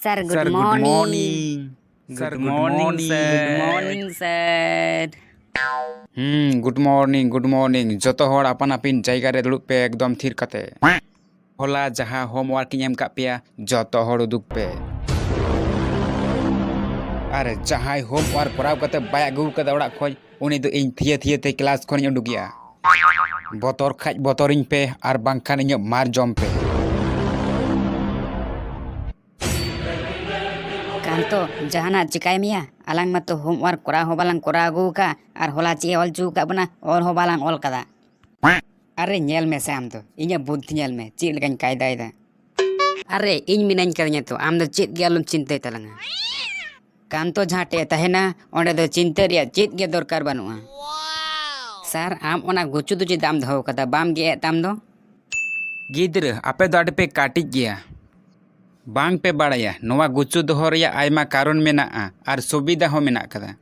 Sir, good Sir, good morning. morning. Sir, good morning, sir. Good morning, sir. Good morning. Joto hor apan apin jaiga re duluk pe ekdom thir kate. Hola jaha homework ᱤᱧ ᱮᱢ ᱠᱟᱜ ᱯᱮᱭᱟ ᱡᱚᱛᱚ ᱦᱚᱲ ᱩᱫᱩᱜ ᱯᱮ ᱟᱨ ᱡᱟᱦᱟᱸᱭ ᱦᱳᱢᱣᱟᱨᱠ ᱠᱚᱨᱟᱣ ᱠᱟᱛᱮ ᱵᱟᱭ ᱟᱹᱜᱩ ᱠᱟᱫᱟ ᱚᱲᱟᱜ ᱠᱷᱚᱱ ᱩᱱᱤ ᱫᱚ ᱤᱧ ᱛᱷᱤᱭᱟᱹ ᱛᱷᱤᱭᱟᱹ ᱛᱮ ᱠᱞᱟᱥ ᱠᱷᱚᱱᱤᱧ ᱩᱰᱩᱠᱮᱭᱟ ᱵᱚᱛᱚᱨ ᱠᱷᱟᱡ ᱵᱚᱛᱚᱨᱤᱧ ᱯᱮ ᱟᱨ ᱵᱟᱝᱠᱷᱟᱱ ᱤᱧᱟᱹᱜ ᱢᱟᱨ ᱡᱚᱢ ᱯᱮ Kanto, jahana cikai mia. Alang mato homework kora ho balang kora agu ka. Ar hola ci ol cu ka bana or ho balang ol kada. Arre nyel me sam to. Inya buddhi nyel me. Cik lekan kaida ida. Arre iny minañ kadanya to. Am do cik gyalum cintai talanga. Kanto jahate tahena onde do cintai ria cik ge dorkar banua. Sar am ona gucu tu ci dam dho kada bam ge tam do. ᱜᱤᱫᱽᱨᱟᱹ ᱟᱯᱮ ᱫᱚ ᱟᱹᱰᱤ ᱯᱮ ᱠᱟᱹᱴᱤᱡ ᱜᱮᱭᱟ ᱵᱟᱝ ᱯᱮ ᱵᱟᱲᱟᱭᱟ ᱱᱚᱣᱟ ᱜᱩᱪᱩ ᱫᱚᱦᱚ ᱨᱮᱭᱟᱜ ᱟᱭᱢᱟ ᱠᱟᱨᱚᱱ ᱢᱮᱱᱟᱜᱼᱟ ᱟᱨ ᱥᱩᱵᱤᱫᱷᱟ ᱦᱚᱸ ᱢᱮᱱᱟᱜ ᱠᱟᱫᱟ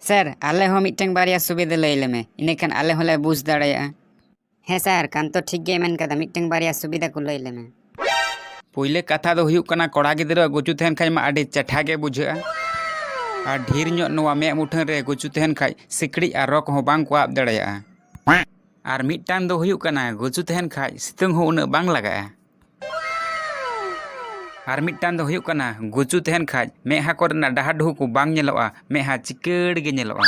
Sir, ale ho miteng baria subida lay leme. Inekan ale hole bus daraya. He sir, kanto ठीक ge men kada miteng baria subida ku lay leme. ᱯᱳᱭᱞᱳ ᱠᱟᱛᱷᱟ ᱫᱚ ᱦᱩᱭᱩᱜ ᱠᱟᱱᱟ ᱠᱚᱲᱟ ᱜᱤᱫᱽᱨᱟᱹ ᱜᱩᱪᱩ ᱛᱟᱦᱮᱱ ᱠᱷᱟᱡ ᱢᱟ ᱟᱹᱰᱤ ᱪᱮᱴᱷᱟ ᱜᱮ ᱵᱩᱡᱷᱟᱹᱜᱼᱟ ᱟᱨ ᱰᱷᱮᱨ ᱧᱚᱜ ᱱᱚᱣᱟ ᱢᱮᱫ ᱢᱩᱴᱷᱟᱹᱱ ᱨᱮ ᱜᱩᱪᱩ ᱛᱟᱦᱮᱱ ᱠᱷᱟᱡ ᱥᱤᱠᱲᱤᱡ ᱟᱨ ᱨᱚᱜᱽ ᱦᱚᱸ ᱵᱟᱝ ᱠᱚ ᱟᱵ ᱫᱟᱲᱮᱭᱟᱜᱼᱟ ᱟᱨ ᱢᱤᱫᱴᱟᱝ ᱫᱚ ᱦᱩᱭᱩᱜ ᱠᱟᱱᱟ ᱜᱩᱪᱩ ᱛᱟᱦᱮᱱ ᱠᱷᱟᱡ ᱥᱤᱛᱩᱝ ᱦᱚᱸ ᱩᱱᱟᱹᱜ ᱵᱟᱝ ᱞᱟᱜᱟᱜᱼᱟ ᱟᱨ ᱢᱤᱫᱴᱟᱝ ᱫᱚ ᱦᱩᱭᱩᱜ ᱠᱟᱱᱟ ᱜᱩᱪᱩ ᱛᱟᱦᱮᱱ ᱠᱷᱟᱡ ᱢᱮᱫᱦᱟ ᱠᱚᱨᱮᱱᱟᱜ ᱰᱟᱦᱟᱨ ᱰᱩᱦᱩ ᱠᱚ ᱵᱟᱝ ᱧᱮᱞᱚᱜᱼᱟ ᱢᱮᱫᱦᱟ ᱪᱤᱠᱟᱹᱲ ᱜᱮ ᱧᱮᱞᱚᱜᱼᱟ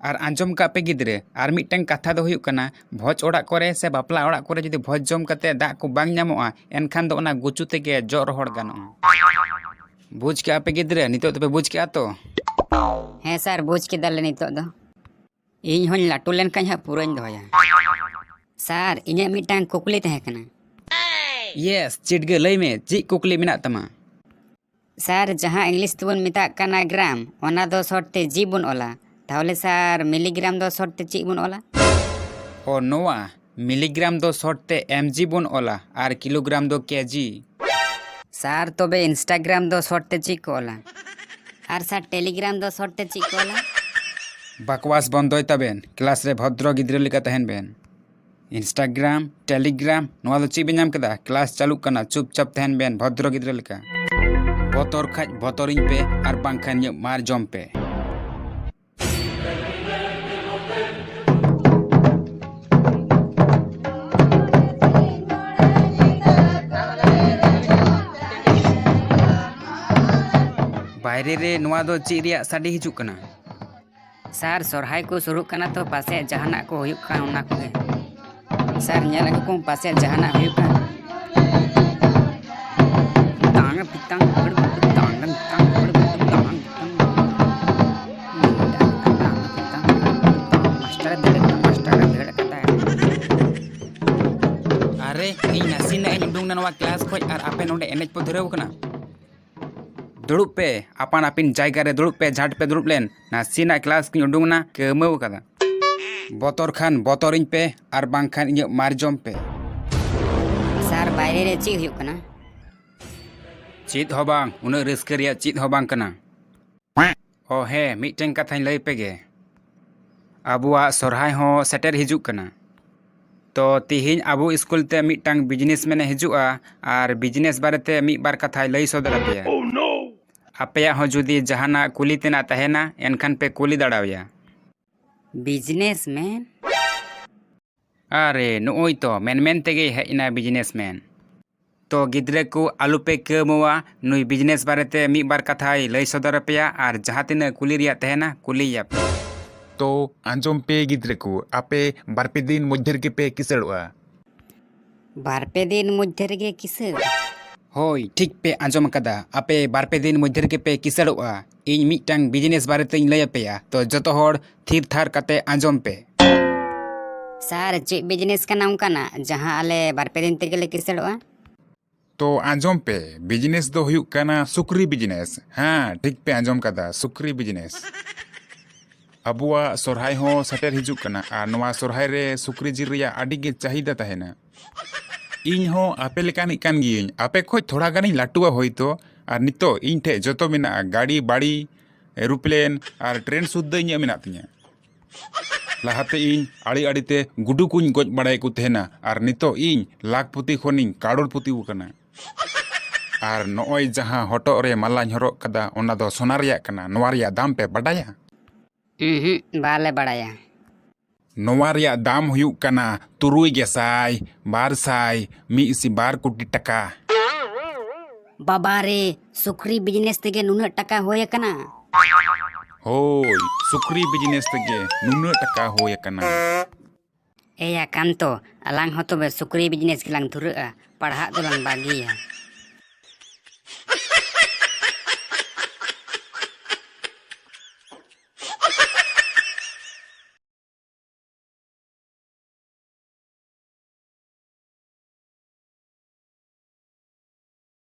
ᱟᱨ ᱟᱸᱡᱚᱢ ᱠᱟᱜ ᱯᱮ ᱜᱤᱫᱽᱨᱟᱹ ᱟᱨ ᱢᱤᱫᱴᱟᱝ ᱠᱟᱛᱷᱟ ᱫᱚ ᱦᱩᱭᱩᱜ ᱠᱟᱱᱟ ᱵᱷᱚᱡ ᱚᱲᱟᱜ ᱠᱚᱨᱮ ᱥᱮ ᱵᱟᱯᱞᱟ ᱚᱲᱟᱜ ᱠᱚᱨᱮ ᱡᱩᱫᱤ ᱵᱷᱚᱡ ᱡᱚᱢ ᱠᱟᱛᱮ ᱫᱟᱜ ᱠᱚ ᱵᱟᱝ ᱧᱟᱢᱚᱜᱼᱟ ᱮᱱᱠᱷᱟन ᱫᱚ ᱚᱱᱟ ᱜᱩᱪᱩ ᱛᱮᱜᱮ ᱡᱚᱜ ᱨᱚᱦᱚᱲ ᱜᱟᱱᱚᱜᱼᱟ ᱵᱩᱡᱽ ᱠᱮᱜᱼᱟ ᱯᱮ ᱜᱤᱫᱽᱨᱟᱹ ᱱᱤᱛᱚᱜ ᱫᱚᱯᱮ ᱵᱩᱡᱽ ᱠᱮᱜᱼᱟ ᱛᱚ He sir, buj kidale nitok do. Iny hon latu len kan ha purañ doya. Sir, inya mitang kukuli tahe kana. Yes ᱪᱤᱴᱜᱟᱹ ᱞᱟᱹᱭ ᱢᱮ ᱪᱮᱫ ᱠᱩᱠᱞᱤ ᱢᱮᱱᱟᱜ ᱛᱟᱢᱟ Sir, jaha English tubun mitak kana gram, ona do sorte G bun ola. Tahole sir, milligram do sorte cik bun ola? ও নোয়া milligram দো শর্তে MG বন ওলা আর কিলোগ্রাম দো KG Sir, tobe Instagram do sorte cik ola. Ar sir, Telegram do sorte cik ola? বাকওয়াস বন্ধই তাবেন class রে ভদ্র গিদ্রে লেকা তাহেন Ben Instagram Telegram নোয়া দো চিবে নাম কেদা ক্লাস চালুক কানা চুপচাপ তাহেন বেন ভদ্র গিদ্রে লেকা বতর খাজ বতরিং পে আর বাংখান মার জম পে বাইরে রে নোয়া দো চি রিয়া সাডি হিজুক কানা Sir, sorhai ko suruk kana to pase jahana ko huyuk kan ona ko ge. Sir, nyala ko pase jahana huyuk kan. Tang pitang tang Are ᱤᱧ ᱱᱟᱥᱤᱱᱟᱜ ᱤᱧ ᱩᱰᱩᱝ ᱱᱟ ᱱᱚᱣᱟ ᱠᱞᱟᱥ ᱠᱷᱚᱡ ᱟᱨ ᱟᱯᱮ ᱱᱚᱰᱮ ᱮᱱᱮᱡ ᱯᱮ ᱫᱷᱩᱨᱟᱹᱣ ᱠᱟᱱᱟ ᱫᱩᱲᱩᱵ ᱯᱮ ᱟᱯᱟᱱ ᱟᱹᱯᱤᱱ ᱡᱟᱭᱜᱟ ᱨᱮ ᱫᱩᱲᱩᱵ ᱯᱮ ᱡᱷᱟᱴ ᱯᱮ ᱫᱩᱲᱩᱵ ᱞᱮᱱ ᱱᱟᱥᱤᱱᱟᱜ ᱠᱞᱟᱥ ᱠᱤᱧ ᱩᱰᱩᱝ ᱱᱟ ᱠᱟᱹᱢᱟᱹᱣ ᱠᱟᱫᱟ ᱵᱚᱛᱚᱨ ᱠᱷᱟᱱ ᱵᱚᱛᱚᱨᱤᱧ ᱯᱮ ᱟᱨ ᱵᱟᱝᱠᱷᱟᱱ ᱤᱧᱟᱹᱜ ᱢᱟᱨ ᱡᱚᱢ ᱯᱮ Sir, bayre re cik huyuk kana. ᱪᱮᱫ ᱦᱚᱸ ᱵᱟᱝ ᱩᱱᱟᱹᱜ ᱨᱟᱹᱥᱠᱟᱹ ᱨᱮᱭᱟᱜ ᱪᱮᱫ ᱦᱚᱸ ᱵᱟᱝ ᱠᱟᱱᱟ ᱚ ᱦᱮᱸ ᱢᱤᱫᱴᱮᱱ ᱠᱟᱛᱷᱟᱧ ᱞᱟᱹᱭ ᱯᱮᱜᱮ ᱟᱵᱚᱣᱟᱜ ᱥᱚᱨᱦᱟᱭ ᱦᱚᱸ ᱥᱮᱴᱮᱨ ᱦᱤᱡᱩᱜ ᱠᱟᱱᱟ ᱛᱚ ᱛᱤᱦᱤᱧ ᱟᱵᱚ ᱥᱠᱩᱞ ᱛᱮ ᱢᱤᱫᱴᱟᱝ ᱵᱤᱡᱽᱱᱮᱥᱢᱮᱱᱮ ᱦᱤᱡᱩᱜᱼᱟ ᱟᱨ ᱵᱤᱡᱽᱱᱮᱥ ᱵᱟᱨᱮᱛᱮ ᱢᱤᱫ ᱵᱟᱨ ᱠᱟᱛᱷᱟᱭ ᱞᱟᱹᱭ ᱥᱚᱫᱚᱨ ᱟᱯᱮᱭᱟ ᱟᱯᱮᱭᱟᱜ ᱦᱚᱸ ᱡᱩᱫᱤ ᱡᱟᱦᱟᱱᱟᱜ ᱠᱩᱞᱤ ᱛᱮᱱᱟᱜ ᱛᱟᱦᱮᱱᱟ ᱮᱱᱠᱷᱟᱱ ᱯᱮ ᱠᱩᱞᱤ ᱫᱟᱲᱮᱣᱟᱭᱟ Businessman? ᱟᱨᱮ ᱱᱚᱜᱼᱚᱭ ᱛᱚ ᱢᱮᱱ ᱛᱮᱜᱮ ᱦᱮᱡ ᱮᱱᱟ ᱵᱤᱡᱽᱱᱮᱥᱢᱮᱱ ᱛᱚ ᱜᱤᱫᱽᱨᱟᱹ ᱠᱚ ᱟᱞᱚᱯᱮ ᱠᱟᱹᱢᱟᱹᱣᱟ ᱱᱩᱭ ᱵᱤᱡᱽᱱᱮᱥ ᱵᱟᱨᱮᱛᱮ ᱢᱤᱫ ᱵᱟᱨ ᱠᱟᱛᱷᱟᱭ ᱞᱟᱹᱭ ᱥᱚᱫᱚᱨ ᱟᱯᱮᱭᱟ ᱟᱨ ᱡᱟᱦᱟᱸ ᱛᱤᱱᱟᱹᱜ ᱠᱩᱞᱤ ᱨᱮᱭᱟᱜ ᱛᱟᱦᱮᱱᱟ ᱠᱩᱞᱤᱭᱮᱭᱟᱯᱮ तो आंजोम पे गिद्रे को आपे बारपे दिन मध्यर के पे किसड़वा Barpe din mujhe rege kise? ᱦᱳᱭ ᱴᱷᱤᱠ ᱯᱮ ᱟᱸᱡᱚᱢ ᱟᱠᱟᱫᱟ ᱟᱯᱮ ᱵᱟᱨᱯᱮ ᱫᱤᱱ ᱢᱚᱫᱽᱫᱷᱮ ᱨᱮᱜᱮ ᱯᱮ ᱠᱤᱥᱟᱹᱲᱚᱜᱼᱟ ᱤᱧ ᱢᱤᱫᱴᱟᱝ ᱵᱤᱡᱽᱱᱮᱥ ᱵᱟᱨᱮᱛᱮᱧ ᱞᱟᱹᱭ ᱟᱯᱮᱭᱟ ᱛᱚ ᱡᱚᱛᱚ ᱦᱚᱲ ᱛᱷᱤᱨ ᱛᱷᱟᱨ ᱠᱟᱛᱮ ᱟᱸᱡᱚᱢ ᱯᱮ Sir, cik business kana ungkana jaha ale barpe din tege le kisedoa? तो आंजोम पे बिजनेस दो हुयुक काना सुक्री बिजनेस हाँ ठीक पे आंजोम कदा सुक्री बिजनेस अबुआ सोरहाय हो सटेर हिजुक काना आ नोवा सोरहाय रे सुक्री जिल रिया आडी गे चाहिदा तहेना इन हो आपे लेकानिक कान गियिन आपे खोज थोड़ा गानी लाटुआ होइतो आर नितो इन ठे जतो मेना गाड़ी बाड़ी एरोप्लेन आर ट्रेन सुद्धा इᱧ मेना तिᱧा लाहाते इन आड़ी आड़ीते गुडू कुኝ गज बाड़ाय को तहेना आर नितो इन लाखपति खोनिñ कारोड़पति वकना ᱟᱨ ᱱᱚᱜᱼᱚᱭ ᱡᱟᱦᱟᱸ ᱦᱚᱴᱚᱜ ᱨᱮ ᱢᱟᱞᱟᱧ ᱦᱚᱨᱚᱜ ᱠᱟᱫᱟ ᱚᱱᱟ ᱫᱚ ᱥᱳᱱᱟ ᱨᱮᱭᱟᱜ ᱠᱟᱱᱟ, ᱱᱚᱣᱟ ᱨᱮᱭᱟᱜ ᱫᱟᱢ ᱯᱮ ᱵᱟᱰᱟᱭᱟ? ᱵᱟᱞᱮ ᱵᱟᱲᱟᱭᱟ᱾ ᱱᱚᱣᱟ ᱨᱮᱭᱟᱜ ᱫᱟᱢ ᱦᱩᱭᱩᱜ ᱠᱟᱱᱟ 6,000, 200, 1 কোটি টাকা। बाबारे सुक्री बिजनेस तेगे नुनक टका होय कना। ᱦᱳᱭ ᱥᱩᱠᱨᱤ ᱵᱤᱡᱽᱱᱮᱥ ᱛᱮᱜᱮ ᱱᱩᱱᱟᱹᱜ ᱴᱟᱠᱟ ᱦᱩᱭ ᱟᱠᱟᱱᱟ। एया कांतो अलांग हो तबे सुक्री बिजनेस गिलांग धुरआ पढ़ा दोलांग बागिया।